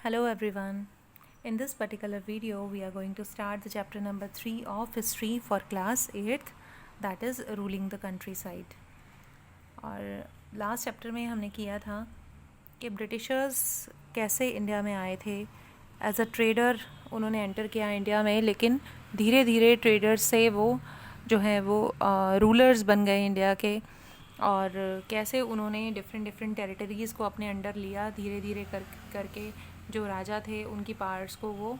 Hello everyone. In this particular video, we are going to start the chapter number 3 of history for class 8th, that is ruling the countryside. और last chapter में हमने किया था कि Britishers कैसे India में आए थे एज अ ट्रेडर। उन्होंने एंटर किया इंडिया में, लेकिन धीरे धीरे ट्रेडर्स से वो जो है वो रूलर्स बन गए इंडिया के, और कैसे उन्होंने डिफरेंट टेरिटरीज़ को अपने अंडर लिया। धीरे धीरे करके जो राजा थे उनकी पावर्स को वो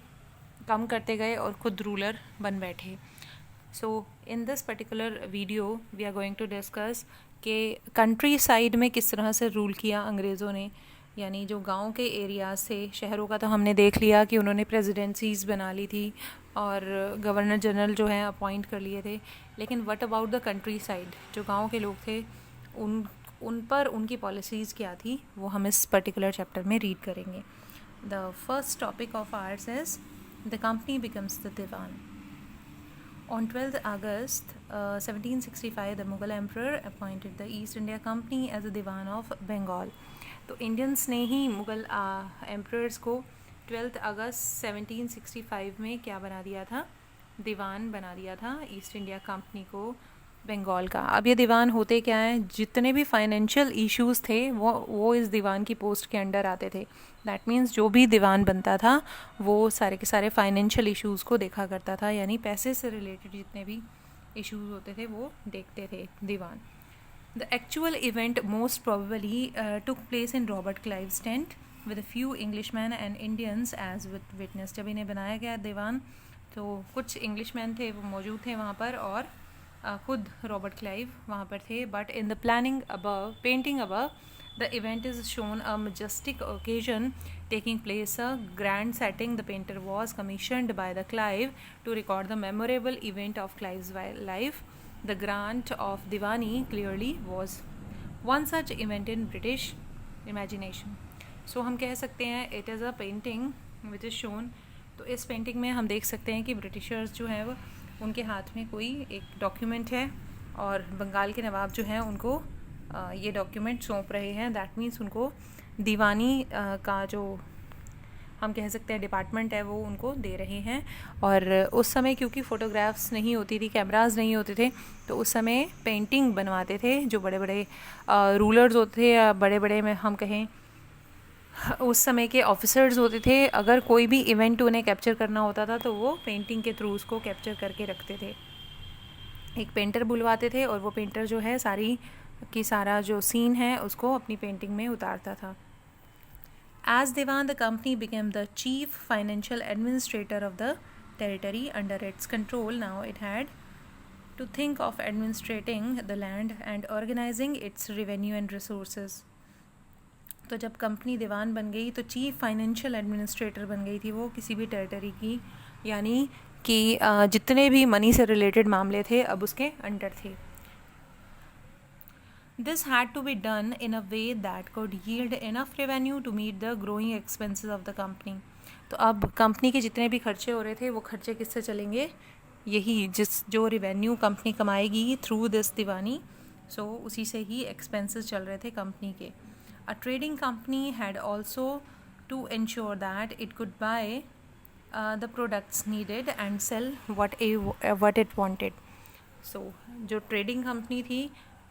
कम करते गए और खुद रूलर बन बैठे। So in this particular video we are going to discuss कि कंट्री साइड में किस तरह से रूल किया अंग्रेज़ों ने, यानी जो गांव के एरियाज़ थे। शहरों का तो हमने देख लिया कि उन्होंने प्रेसिडेंसीज़ बना ली थी और गवर्नर जनरल जो है अपॉइंट कर लिए थे, लेकिन what about the country side, जो गांव के लोग थे उन पर उनकी पॉलिसीज़ क्या थी, वो हम इस पर्टिकुलर चैप्टर में रीड करेंगे। The first topic of ours is the company becomes the Diwan. On 12th August 1765, the Mughal Emperor appointed the East India Company as the Diwan of Bengal. तो Indians ने ही Mughal emperors को 12th अगस्त 1765 में क्या बना दिया था, दीवान बना दिया था ईस्ट इंडिया कंपनी को बंगाल का। अब ये दीवान होते क्या हैं, जितने भी फाइनेंशियल इश्यूज़ थे वो इस दीवान की पोस्ट के अंडर आते थे। दैट मीन्स जो भी दीवान बनता था वो सारे के सारे फाइनेंशियल इश्यूज़ को देखा करता था, यानी पैसे से रिलेटेड जितने भी इश्यूज़ होते थे वो देखते थे दीवान। The actual event most probably took place in Robert Clive's tent with a few Englishman and Indians as witness. जब इन्हें बनाया गया दीवान तो कुछ इंग्लिशमैन थे वो मौजूद थे वहाँ पर, और खुद रॉबर्ट क्लाइव वहाँ पर थे। But in the painting above the event is shown a majestic occasion taking place, a grand setting. The painter was commissioned by the Clive to record the memorable event of Clive's life. The grant of Diwani clearly was one such event in British imagination. So हम कह सकते हैं it is a painting which is shown. तो इस painting में हम देख सकते हैं कि ब्रिटिशर्स जो है वो उनके हाथ में कोई एक डॉक्यूमेंट है और बंगाल के नवाब जो हैं उनको ये डॉक्यूमेंट सौंप रहे हैं। दैट मीन्स उनको दीवानी का जो हम कह सकते हैं डिपार्टमेंट है वो उनको दे रहे हैं। और उस समय क्योंकि फ़ोटोग्राफ्स नहीं होती थी, कैमरास नहीं होते थे, तो उस समय पेंटिंग बनवाते थे। जो बड़े बड़े रूलर्स होते थे या बड़े बड़े में हम कहें उस समय के ऑफिसर्स होते थे, अगर कोई भी इवेंट उन्हें कैप्चर करना होता था तो वो पेंटिंग के थ्रू उसको कैप्चर करके रखते थे। एक पेंटर बुलवाते थे और वो पेंटर जो है सारा जो सीन है उसको अपनी पेंटिंग में उतारता था। As Diwan, the company became the chief financial administrator of the territory under its control. Now it had to think of administrating the land and organizing its revenue and resources. तो जब company दीवान बन गई तो chief financial administrator बन गई थी वो किसी भी टेरिटरी की, यानी कि जितने भी मनी से रिलेटेड मामले थे अब उसके अंडर थे। This had to be done in a way that could yield enough revenue to meet the growing expenses of the company. तो अब कंपनी के जितने भी खर्चे हो रहे थे वो खर्चे किससे चलेंगे, यही जो रेवेन्यू कंपनी कमाएगी थ्रू दिस दीवानी, सो उसी से ही एक्सपेंसेस चल रहे थे कंपनी के। A trading company had also to ensure that it could buy the products needed and sell what it wanted. So जो ट्रेडिंग कंपनी थी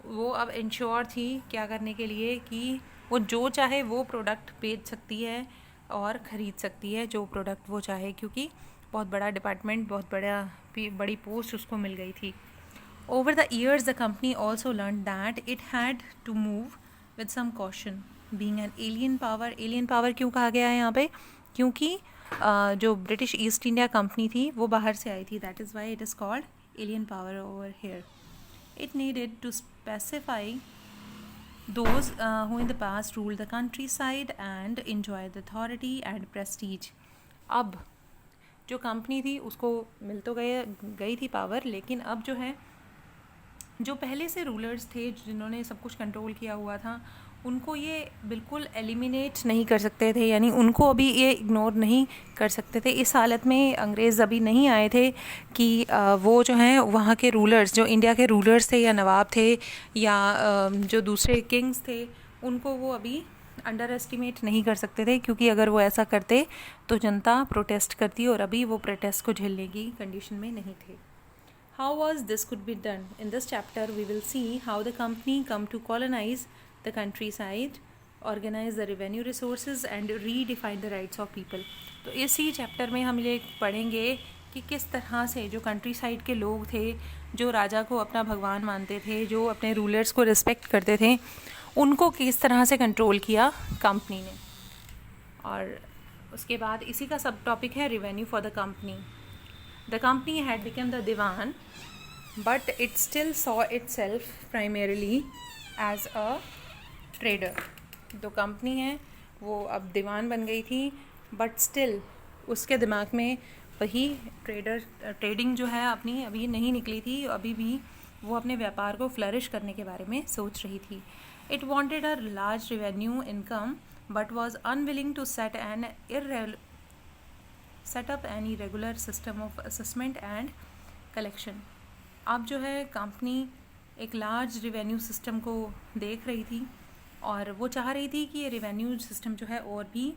वो अब इंश्योर थी क्या करने के लिए कि वो जो चाहे वो प्रोडक्ट बेच सकती है और ख़रीद सकती है जो प्रोडक्ट वो चाहे, क्योंकि बहुत बड़ा डिपार्टमेंट, बहुत बड़ी पोस्ट उसको मिल गई थी। Over the years the company also learn that it had to move with some caution being an alien power. Alien power क्यों कहा गया है यहाँ पे, क्योंकि जो ब्रिटिश ईस्ट इंडिया कंपनी थी वो बाहर से आई थी, that is why it is called alien power over here. It needed to specify those who in the past ruled the countryside and enjoyed the authority and prestige. अब जो company थी उसको मिल तो गई थी पावर, लेकिन अब जो है जो पहले से रूलर्स थे जिन्होंने सब कुछ कंट्रोल किया हुआ था उनको ये बिल्कुल एलिमिनेट नहीं कर सकते थे, यानी उनको अभी ये इग्नोर नहीं कर सकते थे। इस हालत में अंग्रेज़ अभी नहीं आए थे कि वो जो हैं वहाँ के रूलर्स, जो इंडिया के रूलर्स थे या नवाब थे या जो दूसरे किंग्स थे, उनको वो अभी अंडर एस्टिमेट नहीं कर सकते थे, क्योंकि अगर वो ऐसा करते तो जनता प्रोटेस्ट करती, और अभी वो प्रोटेस्ट को झेलने की कंडीशन में नहीं थे. How was this could be done? In this chapter, we will see how the company come to colonize the countryside, organize the revenue resources and redefine the rights of people. तो इसी chapter में हम ये पढ़ेंगे कि किस तरह से जो कंट्री साइड के लोग थे, जो राजा को अपना भगवान मानते थे, जो अपने रूलर्स को रिस्पेक्ट करते थे, उनको किस तरह से कंट्रोल किया कंपनी ने. और उसके बाद इसी का सब टॉपिक है revenue for the company. The company had become the Diwan, but it still saw itself primarily as a trader. जो कंपनी है वो अब दीवान बन गई थी, बट स्टिल उसके दिमाग में वही ट्रेडिंग जो है अपनी अभी नहीं निकली थी. अभी भी वो अपने व्यापार को फ्लरिश करने के बारे में सोच रही थी. It wanted a large revenue income, but was unwilling to set up any regular system of assessment and collection. अब जो है कंपनी एक लार्ज रिवेन्यू सिस्टम को देख रही थी, और वो चाह रही थी कि ये रिवेन्यू सिस्टम जो है और भी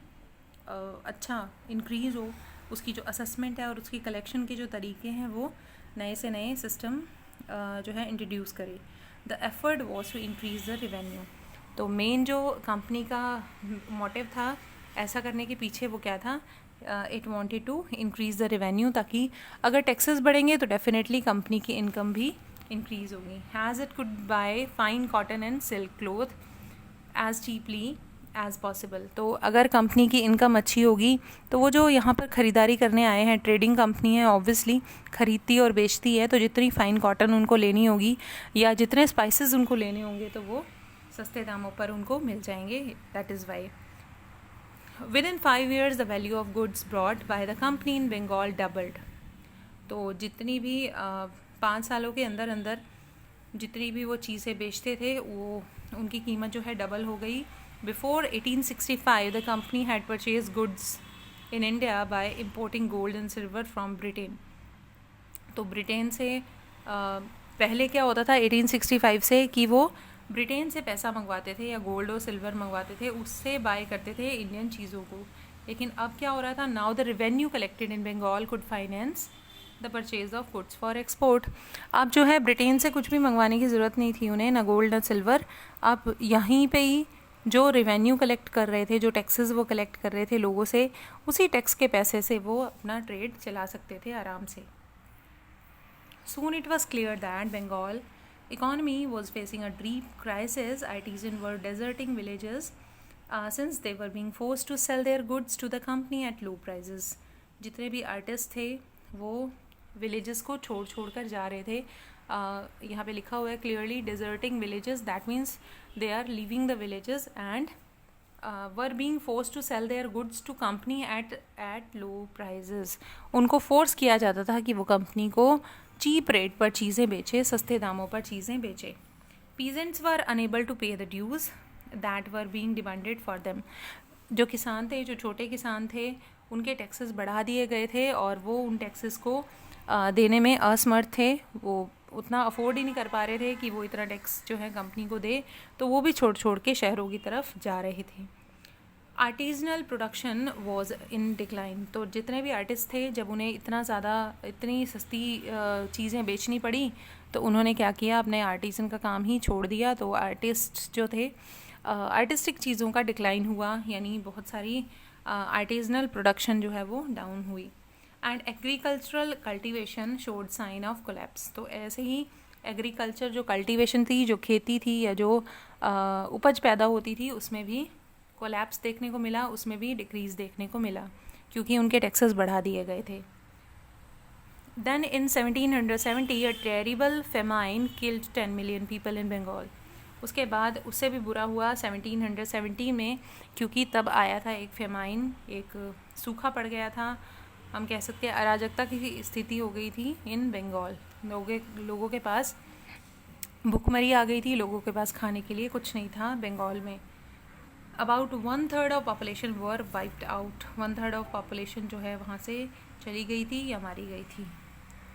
अच्छा इंक्रीज़ हो, उसकी जो असेसमेंट है और उसकी कलेक्शन के जो तरीके हैं वो नए से नए सिस्टम जो है इंट्रोड्यूस करे. The effort was to increase the revenue. तो मेन जो कंपनी का मोटिव था ऐसा करने के पीछे वो क्या था, it wanted to increase the revenue, ताकि अगर टैक्सेस बढ़ेंगे तो डेफिनेटली कंपनी की इनकम भी इंक्रीज़ होगी. Has it could buy fine cotton and silk cloth as cheaply as possible. तो अगर कंपनी की इनकम अच्छी होगी तो वो जो यहाँ पर ख़रीदारी करने आए हैं, ट्रेडिंग कंपनी है, ऑब्वियसली ख़रीदती और बेचती है, तो जितनी फ़ाइन कॉटन उनको लेनी होगी या जितने स्पाइसेस उनको लेने होंगे तो वो सस्ते दामों पर उनको मिल जाएंगे. That is why. Within 5 years, the value of goods brought by the company in Bengal doubled. तो जितनी भी 5 सालों के अंदर अंदर जितनी भी वो चीज़ें बेचते थे वो उनकी कीमत जो है डबल हो गई. Before 1865, the company had purchased goods in India by importing gold and silver from Britain. तो ब्रिटेन से पहले क्या होता था 1865 से कि वो ब्रिटेन से पैसा मंगवाते थे या गोल्ड और सिल्वर मंगवाते थे, उससे बाय करते थे इंडियन चीज़ों को. लेकिन अब क्या हो रहा था, now the revenue collected in Bengal could finance the purchase of goods for export. अब जो है ब्रिटेन से कुछ भी मंगवाने की ज़रूरत नहीं थी उन्हें, ना गोल्ड ना सिल्वर. अब यहीं पे ही जो रेवेन्यू कलेक्ट कर रहे थे, जो टैक्सेस वो कलेक्ट कर रहे थे लोगों से, उसी टैक्स के पैसे से वो अपना ट्रेड चला सकते थे आराम से. Soon it was clear that Bengal economy was facing a deep crisis. Artisans were deserting villages since they were being forced to sell their goods to the company at low prices. जितने भी artist थे वो villages को छोड़ कर जा रहे थे. यहाँ पे लिखा हुआ है clearly deserting villages. That means they are leaving the villages and were being forced to sell their goods to company at low prices. उनको फोर्स किया जाता था कि वो कंपनी को चीप रेट पर चीज़ें बेचे, सस्ते दामों पर चीज़ें बेचे. Peasants were unable to pay the dues that were being demanded for them. जो किसान थे, जो छोटे किसान थे, उनके टैक्सेस बढ़ा दिए गए थे और वो उन टैक्सेस को देने में असमर्थ थे. वो उतना अफोर्ड ही नहीं कर पा रहे थे कि वो इतना टैक्स जो है कंपनी को दे, तो वो भी छोड़ के शहरों की तरफ जा रहे थे. Artisanal production was in decline. तो जितने भी आर्टिस्ट थे, जब उन्हें इतनी सस्ती चीज़ें बेचनी पड़ी तो उन्होंने क्या किया, अपने आर्टिजन का काम ही छोड़ दिया. तो आर्टिस्ट जो थे, आर्टिस्टिक चीज़ों का डिक्लाइन हुआ, यानी बहुत सारी आर्टिजनल प्रोडक्शन जो है वो डाउन हुई. And agricultural cultivation showed sign of collapse. तो ऐसे ही एग्रीकल्चर जो कल्टीवेशन थी, जो खेती थी या जो उपज पैदा होती थी, उसमें भी कोलैप्स देखने को मिला, उसमें भी डिक्रीज़ देखने को मिला क्योंकि उनके टैक्सेस बढ़ा दिए गए थे. Then in 1770 a terrible famine killed 10 million people in Bengal. उसके बाद उससे भी बुरा हुआ 1770 में, क्योंकि तब आया था एक फेमाइन, एक सूखा पड़ गया था. हम कह सकते हैं अराजकता की स्थिति हो गई थी इन बंगाल. लोगों के पास भुखमरी आ गई थी, लोगों के पास खाने के लिए कुछ नहीं था बंगाल में. About 1/3 of population were wiped out. 1/3 of population जो है वहाँ से चली गई थी या मारी गई थी.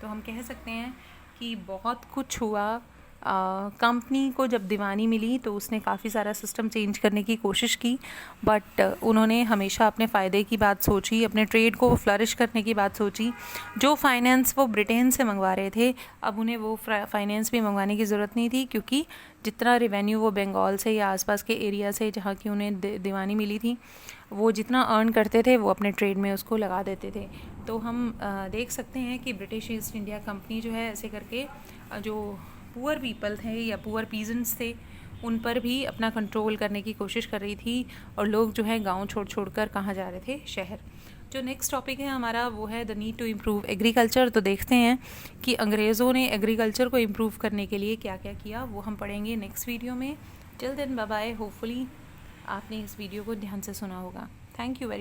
तो हम कह सकते हैं कि बहुत कुछ हुआ कंपनी को जब दीवानी मिली तो उसने काफ़ी सारा सिस्टम चेंज करने की कोशिश की, बट उन्होंने हमेशा अपने फ़ायदे की बात सोची, अपने ट्रेड को फ्लरिश करने की बात सोची। जो फाइनेंस वो ब्रिटेन से मंगवा रहे थे, अब उन्हें वो फाइनेंस भी मंगवाने की ज़रूरत नहीं थी, क्योंकि जितना रेवेन्यू वो बंगाल से या आसपास के एरिया से जहाँ की उन्हें दीवानी मिली थी, वो जितना अर्न करते थे वो अपने ट्रेड में उसको लगा देते थे। तो हम देख सकते हैं कि ब्रिटिश ईस्ट इंडिया कंपनी जो है ऐसे करके जो पुअर पीपल थे या पुअर पीजेंट्स थे उन पर भी अपना कंट्रोल करने की कोशिश कर रही थी, और लोग जो है गांव छोड़ कर कहाँ जा रहे थे, शहर। जो नेक्स्ट टॉपिक है हमारा वो है the need to improve agriculture. तो देखते हैं कि अंग्रेज़ों ने एग्रीकल्चर को इम्प्रूव करने के लिए क्या क्या किया, वो हम पढ़ेंगे नेक्स्ट वीडियो में। Till then bye bye. Hopefully आपने इस वीडियो को ध्यान से सुना होगा। Thank you very